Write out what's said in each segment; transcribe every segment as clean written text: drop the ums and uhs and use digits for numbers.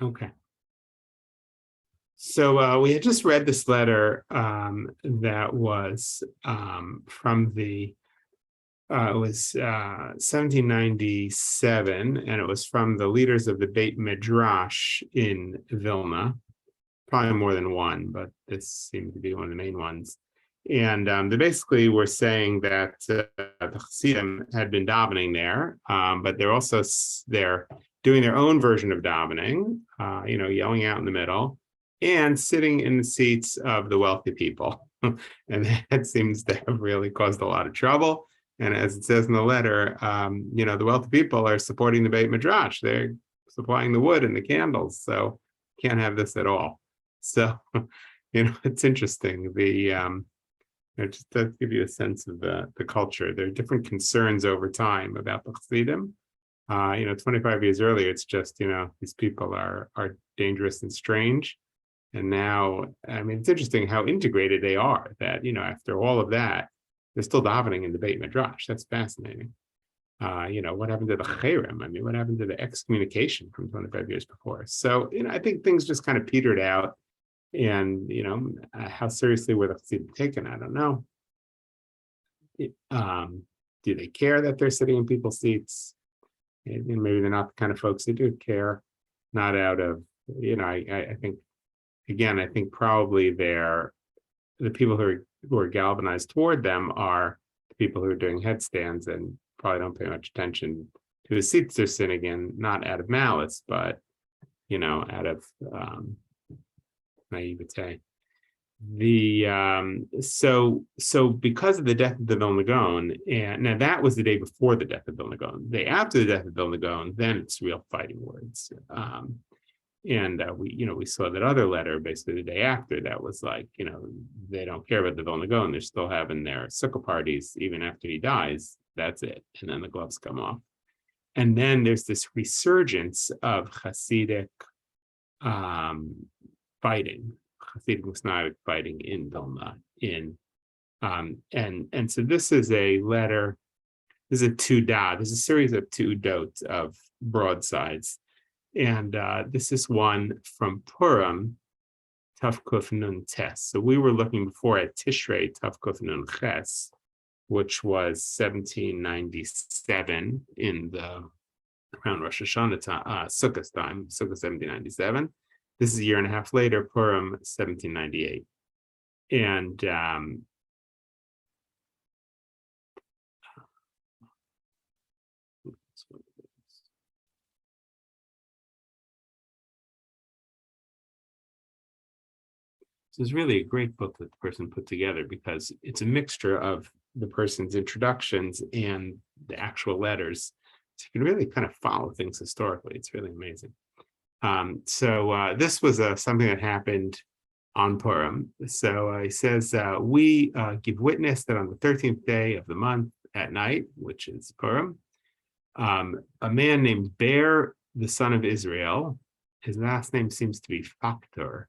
Okay. So we had just read this letter that was from the it was 1797, and it was from the leaders of the Beit Midrash in Vilna. Probably more than one, but this seemed to be one of the main ones. And they basically were saying that the Chasidim had been davening there, but they're doing their own version of davening, yelling out in the middle and sitting in the seats of the wealthy people. And that seems to have really caused a lot of trouble. And as it says in the letter, the wealthy people are supporting the Beit Midrash. They're supplying the wood and the candles. So can't have this at all. So, it's interesting. Just to give you a sense of the culture, there are different concerns over time about the Chasidim. 25 years earlier, it's just, these people are dangerous and strange. And now, I mean, it's interesting how integrated they are that, after all of that, they're still davening in the Beit Midrash. That's fascinating. What happened to the Cherem? I mean, what happened to the excommunication from 25 years before? So, I think things just kind of petered out. And, how seriously were the Chassidim taken? I don't know. Do they care that they're sitting in people's seats? And maybe they're not the kind of folks that do care, not out of, I think, again, I think probably the people who are galvanized toward them are the people who are doing headstands and probably don't pay much attention to the seats they're sitting in, not out of malice, but, out of naivete. So because of the death of the Vilna Gaon, and now that was the day before the death of Vilna Gaon. The day after the death of Vilna Gaon, then it's real fighting words. And we saw that other letter basically the day after that was like, they don't care about the Vilna Gaon. They're still having their sukkah parties even after he dies. That's it. And then the gloves come off. And then there's this resurgence of Hasidic fighting, Hasidic Masonic fighting in Vilna. And so this is a letter. This is a There's a series of dots of broadsides. And this is one from Purim, Tavkuf Nun Tes. So we were looking before at Tishrei Tavkuf Nun Ches, which was 1797 around Rosh Hashanah time, Sukkot time, Sukkot 1797. This is a year and a half later, Purim 1798. And so it's really a great book that the person put together because it's a mixture of the person's introductions and the actual letters. So you can really kind of follow things historically. It's really amazing. So this was something that happened on Purim. So he says, we give witness that on the 13th day of the month at night, which is Purim, a man named Bear, the son of Israel, his last name seems to be Factor,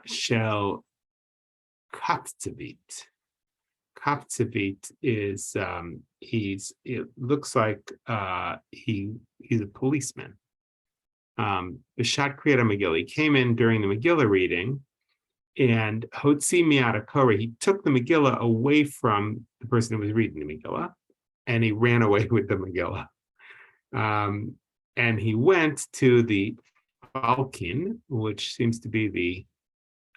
shall Kaptzavit. Kaptzavit is it looks like he's a policeman. Bishat Kriyat Megillah. He came in during the Megillah reading, and Hotzi Miata Kore, he took the Megillah away from the person who was reading the Megillah, and he ran away with the Megillah. And he went to the Falcon, which seems to be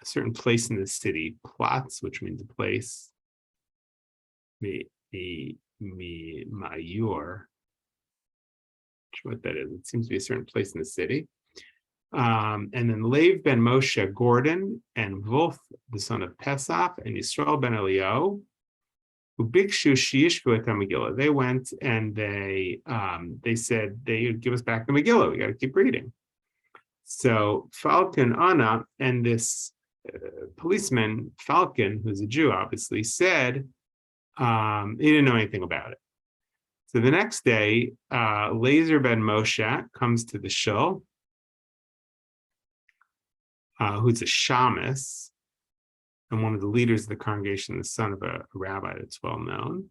a certain place in the city, Platz, which means a place. Mayor, what that is. It seems to be a certain place in the city. And then Lev ben Moshe Gordon and Wolf, the son of Pesach, and Yisrael ben Eliyahu, who Bikshu Shiyishku et Megillah. They went and they said they would give us back the Megillah. We got to keep reading. So Falcon Anna and this policeman Falcon, who's a Jew, obviously said he didn't know anything about it. So the next day, Lazer ben Moshe comes to the shul, who's a shamus and one of the leaders of the congregation, the son of a rabbi that's well known.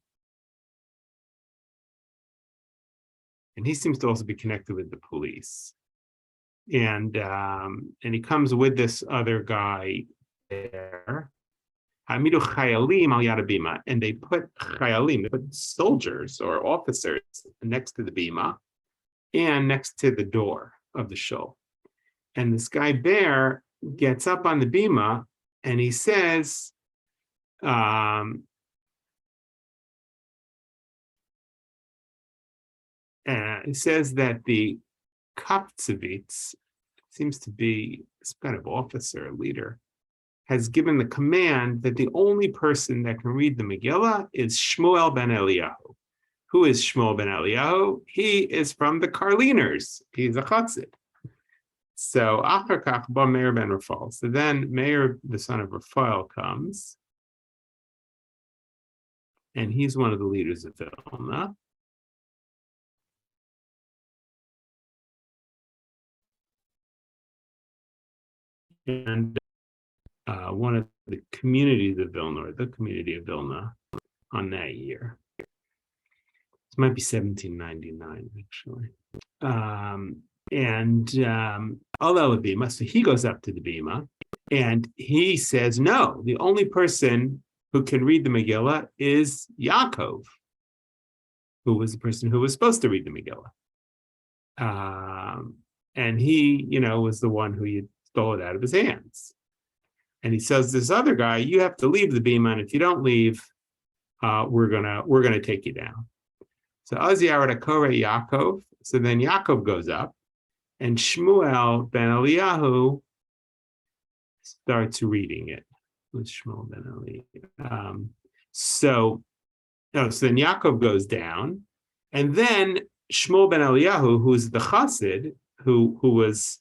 and he seems to also be connected with the police. And he comes with this other guy there. Hamidu Chayalim al Yad Bima, and they put Chayalim, they put soldiers or officers next to the Bima and next to the door of the shul. And this guy Bear gets up on the Bima and he says, that the Kaptzevitz seems to be some kind of officer, leader, has given the command that the only person that can read the Megillah is Shmuel ben Eliyahu. Who is Shmuel ben Eliyahu? He is from the Karliners. He's a Chassid. So Achar Kach ba Meir ben Raphael. So then Meir, the son of Raphael, comes, and he's one of the leaders of Vilna. And one of the communities of Vilna, or the community of Vilna, on that year. It might be 1799, actually. Although the Bima, so he goes up to the Bima, and he says, no, the only person who can read the Megillah is Yaakov, who was the person who was supposed to read the Megillah. And he, was the one who you stole it out of his hands. And he says, this other guy, you have to leave the Bima, and if you don't leave, we're gonna take you down. So Aziyar Kore Yaakov. So then Yaakov goes up, and Shmuel ben Eliyahu starts reading it. With Shmuel ben Eliyahu. So then Yaakov goes down, and then Shmuel ben Eliyahu, who's the Chassid, who was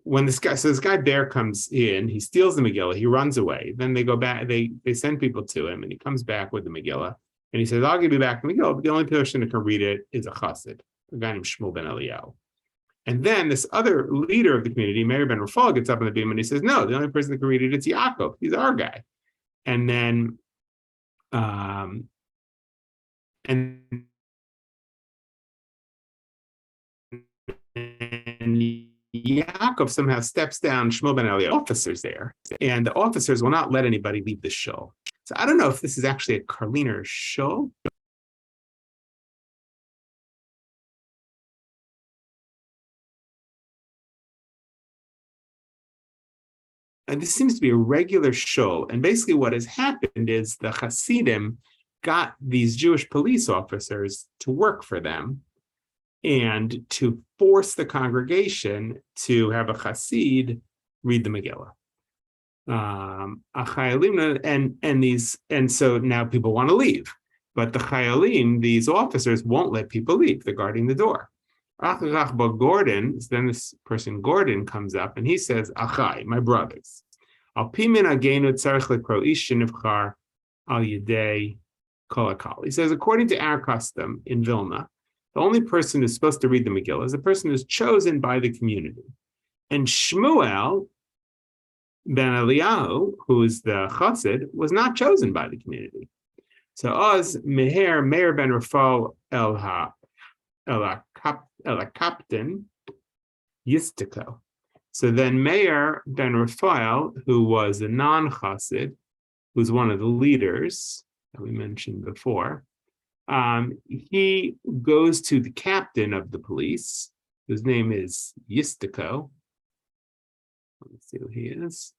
when this guy Bear comes in, he steals the Megillah, he runs away. Then they go back, they send people to him, and he comes back with the Megillah, and he says, I'll give you back the Megillah, but the only person who can read it is a Chassid, a guy named Shmuel ben Eliyahu. And then this other leader of the community, Meir ben Raphael, gets up on the beam and he says, no, the only person that can read it is Yaakov. He's our guy. And then Yaakov somehow steps down Shmuel ben Eliyahu, officers there, and the officers will not let anybody leave the shul. So I don't know if this is actually a Karliner shul. And this seems to be a regular shul. And basically what has happened is the Chasidim got these Jewish police officers to work for them and to force the congregation to have a Chassid read the Megillah. And so now people want to leave. But the Chayalim, these officers, won't let people leave. They're guarding the door. Gordon, then this person Gordon comes up and he says, Achai, my brothers, he says, according to our custom in Vilna, the only person who's supposed to read the Megillah is a person who's chosen by the community. And Shmuel ben Eliyahu, who is the Chassid, was not chosen by the community. So Oz Meir ben Raphael Captain Yistiko. So then Meir ben Raphael, who was a non-Chassid, who's one of the leaders that we mentioned before, he goes to the captain of the police, whose name is Yistiko. Let's see who he is.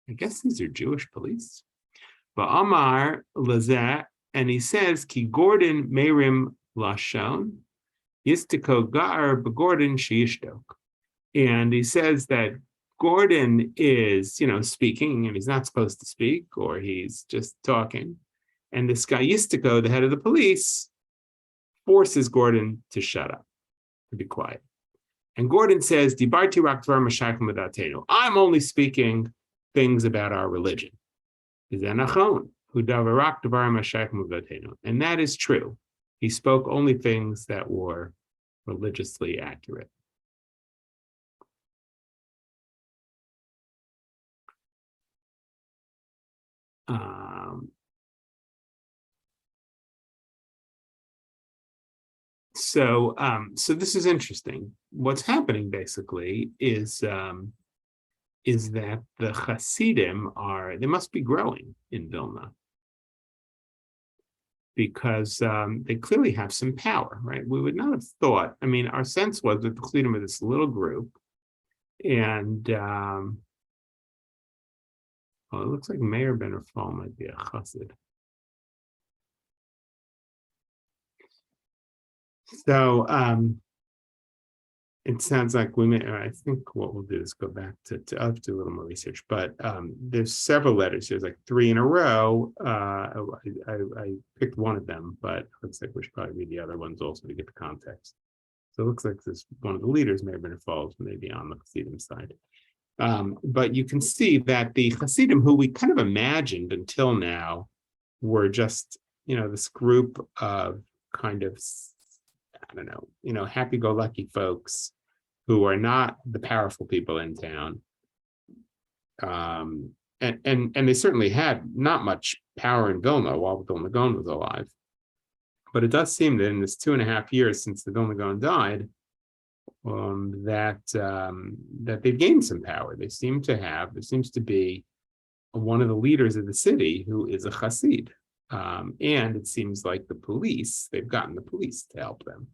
I guess these are Jewish police. Ba'amar Lazet, and he says, Ki Gordon Merim Lashon, Yistiko Gar Begordon Sheishtok. And he says that Gordon is, speaking, and he's not supposed to speak, or he's just talking. And this guy Yistiko, the head of the police, forces Gordon to shut up, to be quiet. And Gordon says, Dibarti rak dvar mashaychim v'datenu. I'm only speaking things about our religion. And that is true. He spoke only things that were religiously accurate. So this is interesting. What's happening basically is that the Hasidim they must be growing in Vilna because they clearly have some power, right? We would not have thought. I mean, our sense was that the Hasidim are this little group, and well, it looks like Meir ben Rafal might be a Chassid. So it sounds like we may. I think what we'll do is go back to I'll have to do a little more research, but there's several letters. There's like three in a row. I picked one of them, but it looks like we should probably read the other ones also to get the context. So it looks like this one of the leaders may have been involved, maybe on the Chassidim side. But you can see that the Chassidim, who we kind of imagined until now, were just this group of kind of I don't know happy-go-lucky folks who are not the powerful people in town. And they certainly had not much power in Vilna while Vilna Gaon was alive. But it does seem that in this 2.5 years since the Vilna Gaon died, that they've gained some power. There seems to be one of the leaders of the city who is a Chassid. And it seems like they've gotten the police to help them.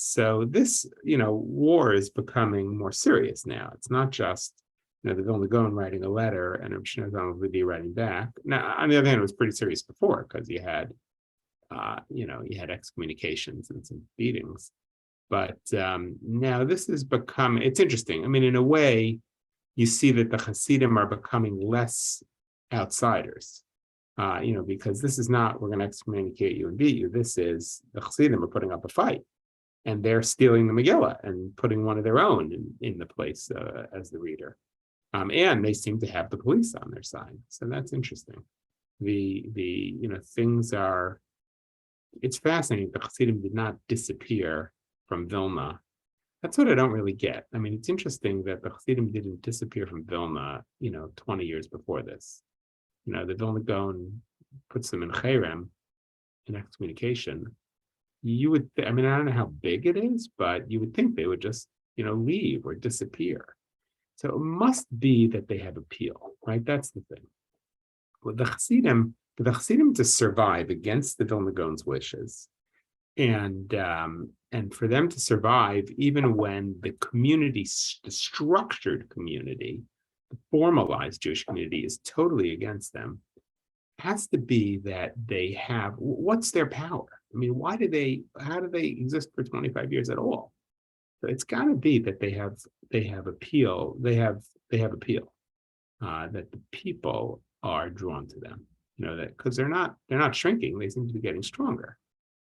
So this, war is becoming more serious now. It's not just, the Vilna Gaon writing a letter and Rav Shlomo Zalman writing back. Now, on the other hand, it was pretty serious before because you had excommunications and some beatings. But now this is becoming, it's interesting. I mean, in a way, you see that the Hasidim are becoming less outsiders. Because this is not, we're going to excommunicate you and beat you. This is the Chasidim are putting up a fight, and they're stealing the Megillah and putting one of their own in the place as the reader. And they seem to have the police on their side. So that's interesting. Things are, it's fascinating. The Chasidim did not disappear from Vilna. That's what I don't really get. I mean, it's interesting that the Chasidim didn't disappear from Vilna, 20 years before this. The Vilna Gaon puts them in cherem, in excommunication. You would, I don't know how big it is, but you would think they would just, leave or disappear. So it must be that they have appeal, right? That's the thing. With the Chasidim, for the Chasidim to survive against the Vilna Gaon's wishes, and for them to survive even when the community, the structured community, the formalized Jewish community is totally against them, has to be that they have, what's their power? I mean, how do they exist for 25 years at all? So it's got to be that they have appeal. They have appeal, that the people are drawn to them, that because they're not shrinking, they seem to be getting stronger.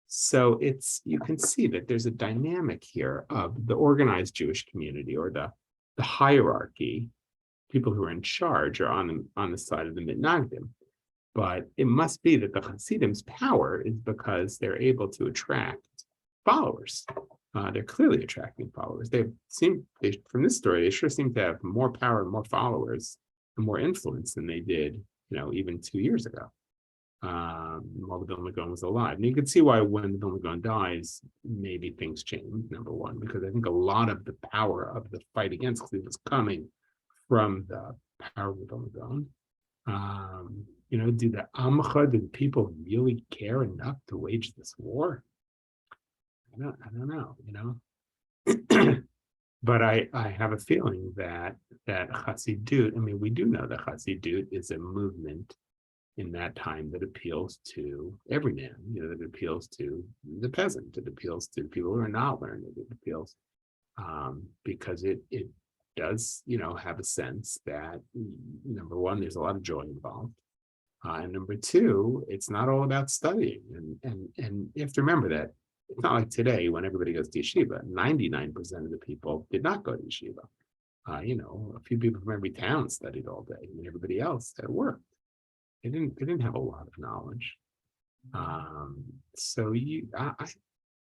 So you can see that there's a dynamic here of the organized Jewish community, or the hierarchy. People who are in charge are on the side of the Mitnagdim. But it must be that the Hasidim's power is because they're able to attract followers. They're clearly attracting followers. From this story, they sure seem to have more power and more followers and more influence than they did, even 2 years ago, while the Vilna Gaon was alive. And you can see why when the Vilna Gaon dies, maybe things change, number one, because I think a lot of the power of the fight against Chassidim was coming from the power of the Vilna Gaon. Do the people really care enough to wage this war? I don't know, But I have a feeling that Chassidut, we do know that Chassidut is a movement in that time that appeals to every man, that appeals to the peasant, it appeals to people who are not learned, it appeals because it does, have a sense that, number one, there's a lot of joy involved. And number two, it's not all about studying. And you have to remember that it's not like today when everybody goes to yeshiva. 99% of the people did not go to yeshiva. A few people from every town studied all day, and everybody else at work. They didn't have a lot of knowledge. So I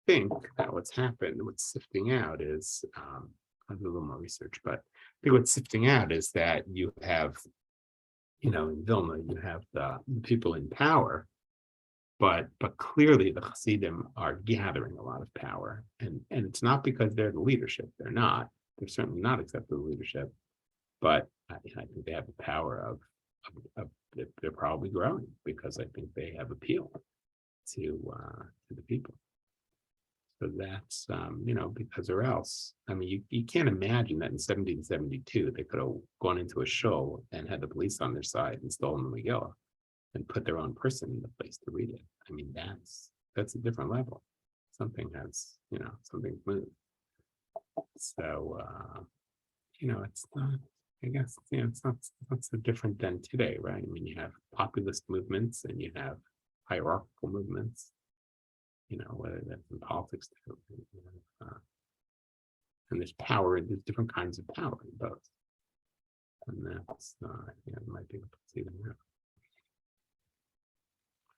think that what's happened, what's sifting out is, I'll do a little more research, but I think what's sifting out is that you have, in Vilna, you have the people in power but clearly the Chasidim are gathering a lot of power, and it's not because they're the leadership. They're not. They're certainly not accepting the leadership, but I think they have the power of they're probably growing because I think they have appeal to the people. So that's because or else, I mean, you can't imagine that in 1772 they could have gone into a show and had the police on their side and stolen the Megillah and put their own person in the place to read it. I mean, that's a different level. Something has, something's moved. So it's not, I guess, it's not so different than today, right? I mean, you have populist movements and you have hierarchical movements, whether that's in politics too. And there's power, there's different kinds of power in both. And that's, might be able to see them now.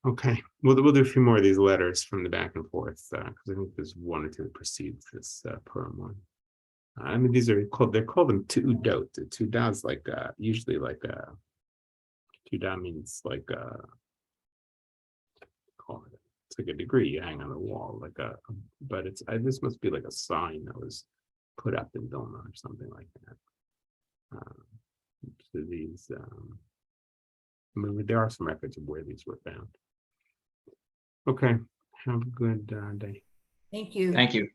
Okay, we'll do a few more of these letters from the back and forth because I think there's one or two that precedes this poem one. I mean, they're called them tu'udot. Tu'udah is like usually like tu'udah means like it's like a degree you hang on the wall, but this must be like a sign that was put up in Vilna or something like that. So these, I mean, there are some records of where these were found. Okay, have a good day. Thank you. Thank you.